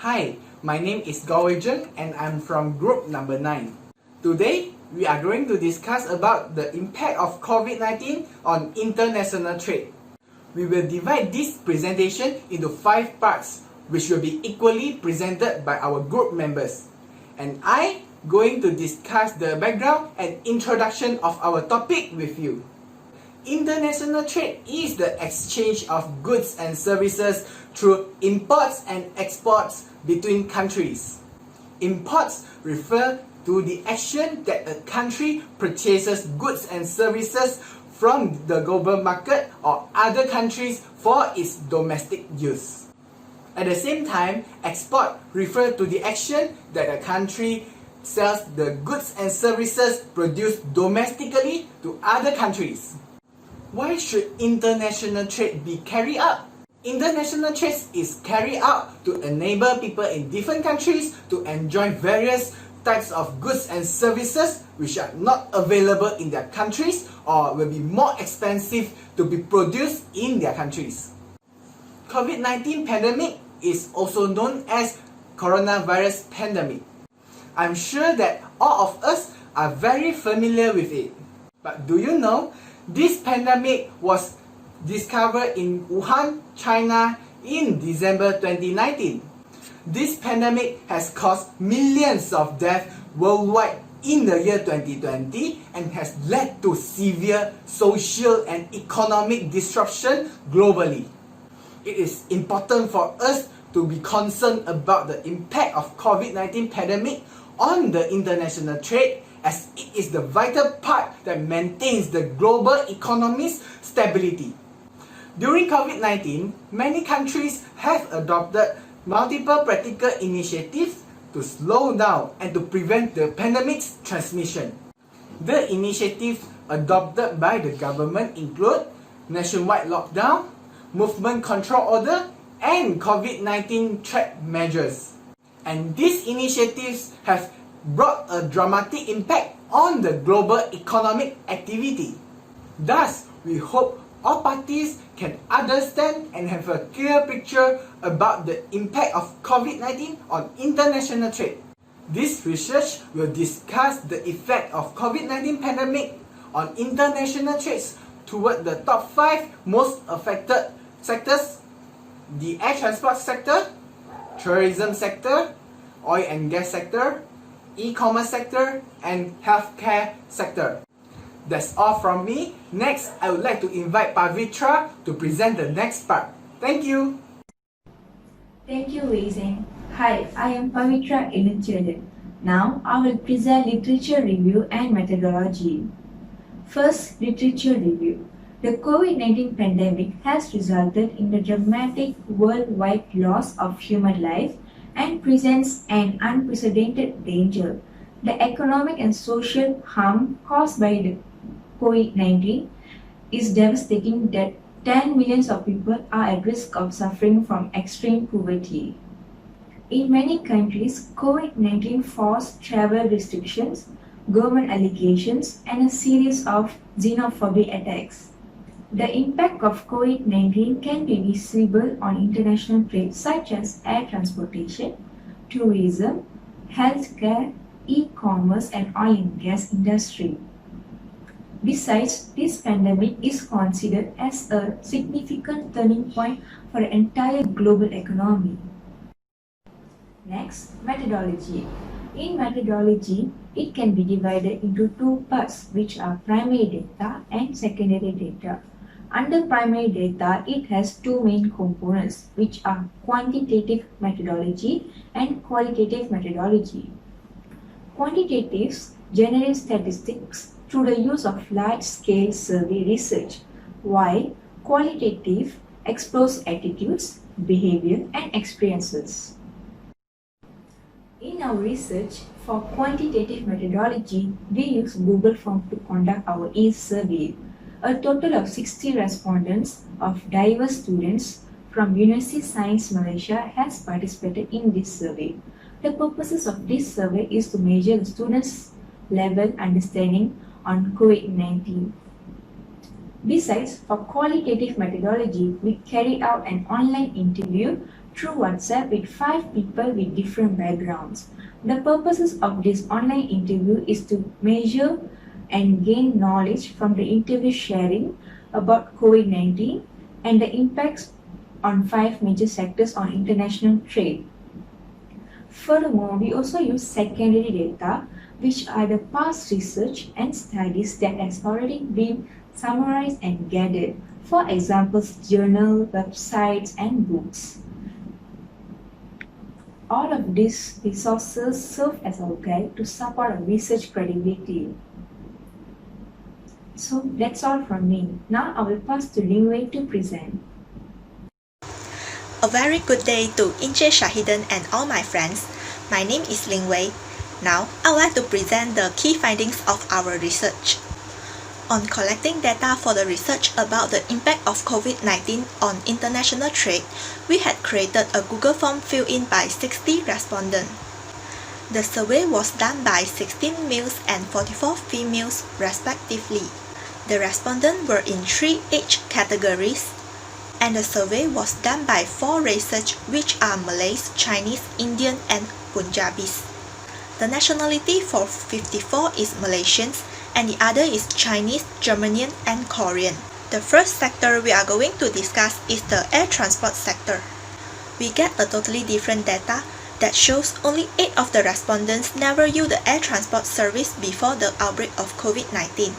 Hi, my name is Jung and I'm from group number 9. Today, we are going to discuss about the impact of COVID-19 on international trade. We will divide this presentation into 5 parts, which will be equally presented by our group members. And I going to discuss the background and introduction of our topic with you. International trade is the exchange of goods and services through imports and exports between countries. Imports refer to the action that a country purchases goods and services from the global market or other countries for its domestic use. At the same time, export refers to the action that a country sells the goods and services produced domestically to other countries. Why should international trade be carried out? International trade is carried out to enable people in different countries to enjoy various types of goods and services which are not available in their countries or will be more expensive to be produced in their countries. COVID-19 pandemic is also known as coronavirus pandemic. I'm sure that all of us are very familiar with it. But do you know, this pandemic was discovered in Wuhan, China in December 2019. This pandemic has caused millions of deaths worldwide in the year 2020 and has led to severe social and economic disruption globally. It is important for us to be concerned about the impact of COVID-19 pandemic on the international trade, as it is the vital part that maintains the global economy's stability. During COVID-19, many countries have adopted multiple practical initiatives to slow down and to prevent the pandemic's transmission. The initiatives adopted by the government include nationwide lockdown, movement control order, and COVID-19 threat measures. And these initiatives have brought a dramatic impact on the global economic activity. Thus, we hope all parties can understand and have a clear picture about the impact of COVID-19 on international trade. This research will discuss the effect of COVID-19 pandemic on international trades toward the top 5 most affected sectors: the air transport sector, tourism sector, oil and gas sector, e-commerce sector, and healthcare sector. That's all from me. Next, I would like to invite Pavitra to present the next part. Thank you. Thank you, Wei Zheng. Hi, I am Pavitra Inuchadan. Now, I will present literature review and methodology. First, literature review. The COVID-19 pandemic has resulted in the dramatic worldwide loss of human life and presents an unprecedented danger. The economic and social harm caused by the COVID-19 is devastating that 10 millions of people are at risk of suffering from extreme poverty. In many countries, COVID-19 forced travel restrictions, government allegations, and a series of xenophobic attacks. The impact of COVID-19 can be visible on international trade such as air transportation, tourism, healthcare, e-commerce, and oil and gas industry. Besides, this pandemic is considered as a significant turning point for the entire global economy. Next, methodology. In methodology, it can be divided into 2 parts, which are primary data and secondary data. Under primary data, it has 2 main components, which are quantitative methodology and qualitative methodology. Quantitatives generate statistics through the use of large-scale survey research, while qualitative explores attitudes, behavior, and experiences. In our research, for quantitative methodology, we use Google Form to conduct our e-survey. A total of 60 respondents of diverse students from University Science Malaysia has participated in this survey. The purposes of this survey is to measure the students' level understanding on COVID-19. Besides, for qualitative methodology, we carried out an online interview through WhatsApp with 5 people with different backgrounds. The purposes of this online interview is to measure and gain knowledge from the interview sharing about COVID-19 and the impacts on 5 major sectors on international trade. Furthermore, we also use secondary data, which are the past research and studies that has already been summarized and gathered. For examples, journal, websites, and books. All of these resources serve as a guide to support our research credibility. So that's all from me. Now I will pass to Ling Wei to present. A very good day to Inche Shahidan and all my friends. My name is Ling Wei. Now, I would like to present the key findings of our research. On collecting data for the research about the impact of COVID-19 on international trade, we had created a Google form filled in by 60 respondents. The survey was done by 16 males and 44 females respectively. The respondents were in 3 age categories, and the survey was done by 4 races, which are Malays, Chinese, Indian, and Punjabis. The nationality for 54 is Malaysians, and the other is Chinese, Germanian, and Korean. The first sector we are going to discuss is the air transport sector. We get a totally different data that shows only 8 of the respondents never used the air transport service before the outbreak of COVID-19.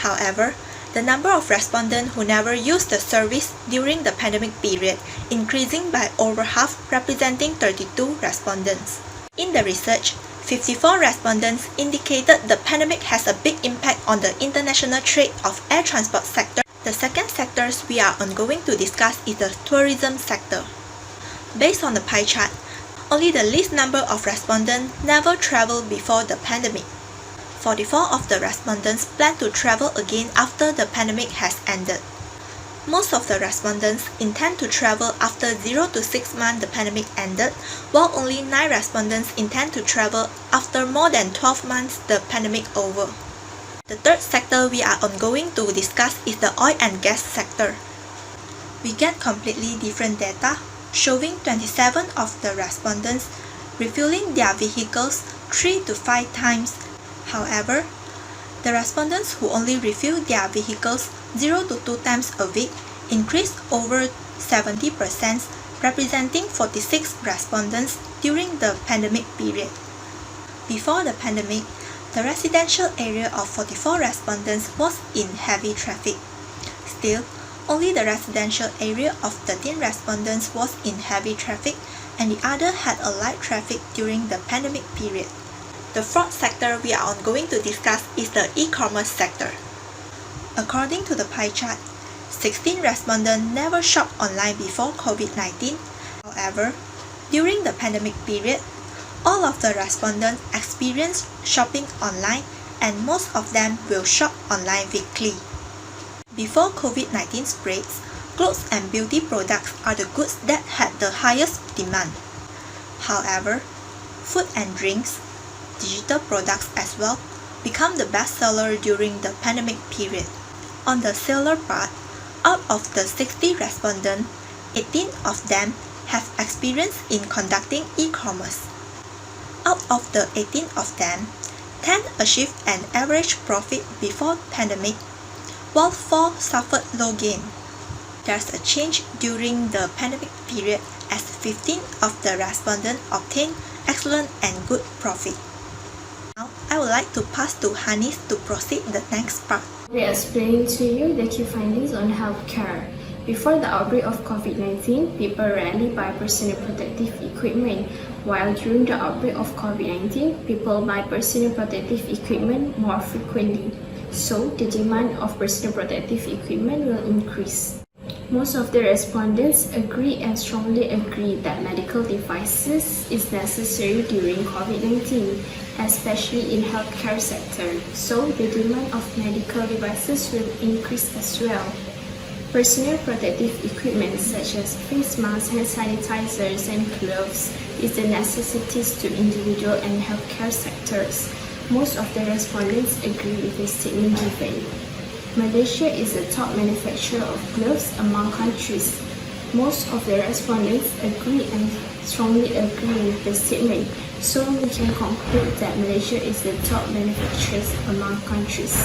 However, the number of respondents who never used the service during the pandemic period increasing by over half, representing 32 respondents. In the research, 54 respondents indicated the pandemic has a big impact on the international trade of air transport sector. The second sector we are going to discuss is the tourism sector. Based on the pie chart, only the least number of respondents never traveled before the pandemic. 44 of the respondents plan to travel again after the pandemic has ended. Most of the respondents intend to travel after 0 to 6 months the pandemic ended, while only 9 respondents intend to travel after more than 12 months the pandemic over. The third sector we are going to discuss is the oil and gas sector. We get completely different data, showing 27 of the respondents refueling their vehicles 3 to 5 times. However, the respondents who only refuel their vehicles 0 to 2 times a week increased over 70%, representing 46 respondents during the pandemic period. Before the pandemic, the residential area of 44 respondents was in heavy traffic. Still, only the residential area of 13 respondents was in heavy traffic, and the other had a light traffic during the pandemic period. The fourth sector we are going to discuss is the e-commerce sector. According to the pie chart, 16 respondents never shopped online before COVID-19. However, during the pandemic period, all of the respondents experienced shopping online, and most of them will shop online weekly. Before COVID-19 spreads, clothes and beauty products are the goods that had the highest demand. However, food and drinks, digital products as well, become the best seller during the pandemic period. On the seller part, out of the 60 respondents, 18 of them have experience in conducting e-commerce. Out of the 18 of them, 10 achieved an average profit before pandemic, while 4 suffered low gain. There's a change during the pandemic period as 15 of the respondents obtained excellent and good profit. Now, I would like to pass to Hanis to proceed the next part. We are explaining to you the key findings on healthcare. Before the outbreak of COVID-19, people rarely buy personal protective equipment, while during the outbreak of COVID-19, people buy personal protective equipment more frequently. So, the demand of personal protective equipment will increase. Most of the respondents agree and strongly agree that medical devices is necessary during COVID-19, especially in healthcare sector. So the demand of medical devices will increase as well. Personal protective equipment such as face masks, hand sanitizers, and gloves is the necessities to individual and healthcare sectors. Most of the respondents agree with the statement given. Malaysia is the top manufacturer of gloves among countries. Most of the respondents agree and strongly agree with the statement, so we can conclude that Malaysia is the top manufacturer among countries.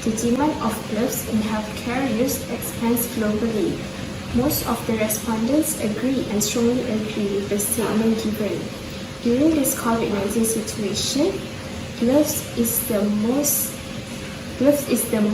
The demand of gloves in healthcare use expands globally. Most of the respondents agree and strongly agree with the statement given. During this COVID-19 situation, gloves is the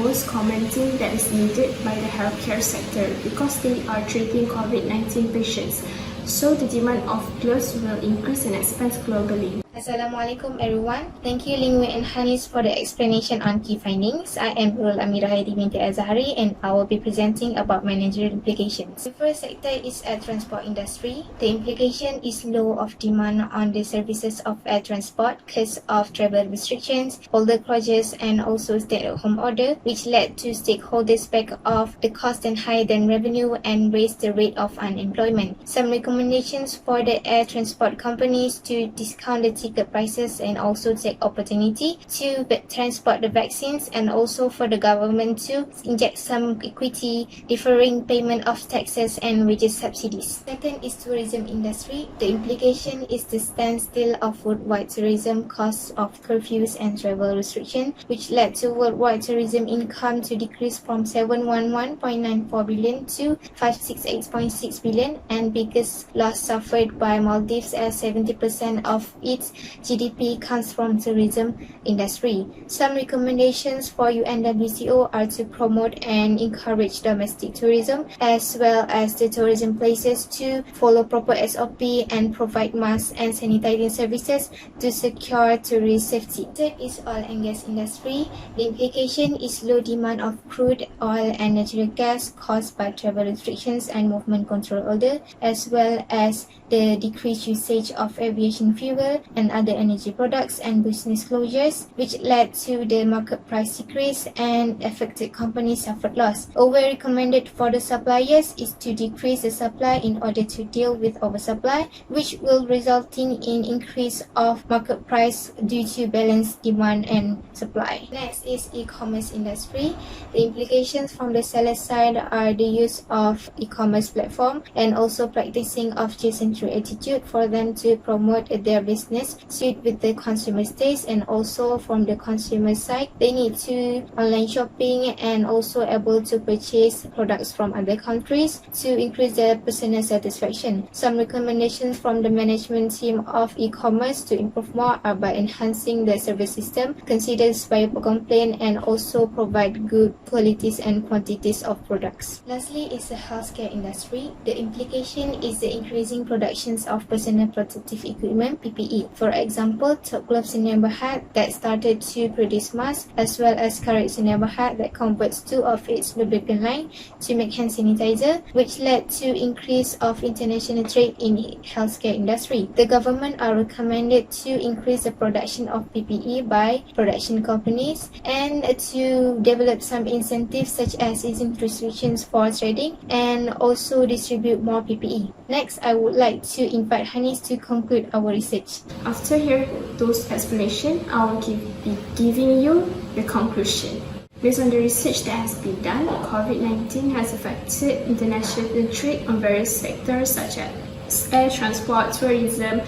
most common thing that is needed by the healthcare sector because they are treating COVID-19 patients. So the demand of gloves will increase and expand globally. Assalamualaikum everyone. Thank you Lingwei and Hanis for the explanation on key findings. I am Rul Amira Haidi binti Azhari and I will be presenting about managerial implications. The first sector is air transport industry. The implication is low of demand on the services of air transport because of travel restrictions, border closures and also stay-at-home order, which led to stakeholders back off the cost and higher than revenue and raise the rate of unemployment. Some recommendations for the air transport companies to discount the ticket prices and also take opportunity to transport the vaccines and also for the government to inject some equity, deferring payment of taxes and wages subsidies. Second is tourism industry. The implication is the standstill of worldwide tourism costs of curfews and travel restriction, which led to worldwide tourism income to decrease from 711.94 billion to 568.6 billion, and biggest loss suffered by Maldives as 70% of its GDP comes from tourism industry. Some recommendations for UNWTO are to promote and encourage domestic tourism as well as the tourism places to follow proper SOP and provide masks and sanitizing services to secure tourist safety. Third is oil and gas industry. The implication is low demand of crude oil and natural gas caused by travel restrictions and movement control order, as well as the decreased usage of aviation fuel and other energy products and business closures, which led to the market price decrease and affected companies suffered loss. Recommended for the suppliers is to decrease the supply in order to deal with oversupply, which will resulting in increase of market price due to balanced demand and supply. Next is e-commerce industry. The implications from the seller side are the use of e-commerce platform and also practicing of just-in-time attitude for them to promote their business suit with the consumer's taste, and also from the consumer side they need to online shopping and also able to purchase products from other countries to increase their personal satisfaction. Some recommendations from the management team of e-commerce to improve more are by enhancing the service system, consider buyer complaint and also provide good qualities and quantities of products. Lastly is the healthcare industry. The implication is the increasing productions of personal protective equipment PPE. For example, Top Glove Sdn Bhd that started to produce masks, as well as Karat Sdn Bhd that converts 2 of its lubricant line to make hand sanitizer, which led to increase of international trade in healthcare industry. The government are recommended to increase the production of PPE by production companies and to develop some incentives such as easing restrictions for trading and also distribute more PPE. Next, I would like to invite Hanis to conclude our research. After hearing those explanations, I will be giving you the conclusion. Based on the research that has been done, COVID-19 has affected international trade on various sectors such as air transport, tourism,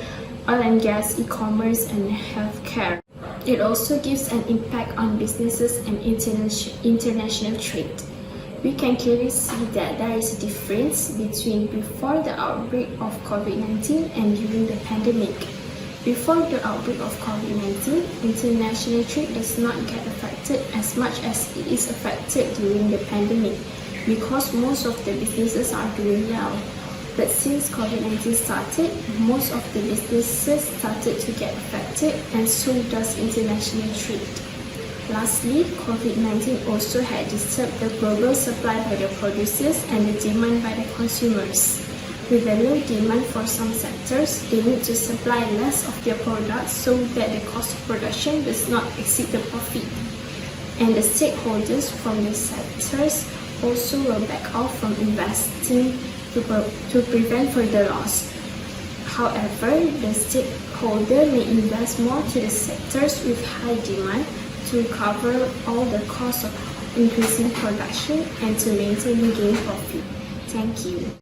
oil and gas, e-commerce, and healthcare. It also gives an impact on businesses and international trade. We can clearly see that there is a difference between before the outbreak of COVID-19 and during the pandemic. Before the outbreak of COVID-19, international trade does not get affected as much as it is affected during the pandemic because most of the businesses are doing well. But since COVID-19 started, most of the businesses started to get affected, and so does international trade. Lastly, COVID-19 also had disturbed the global supply by the producers and the demand by the consumers. With a low demand for some sectors, they need to supply less of their products so that the cost of production does not exceed the profit. And the stakeholders from the sectors also will back off from investing to prevent further loss. However, the stakeholder may invest more to the sectors with high demand to cover all the costs of increasing production and to maintain the gain profit. Thank you.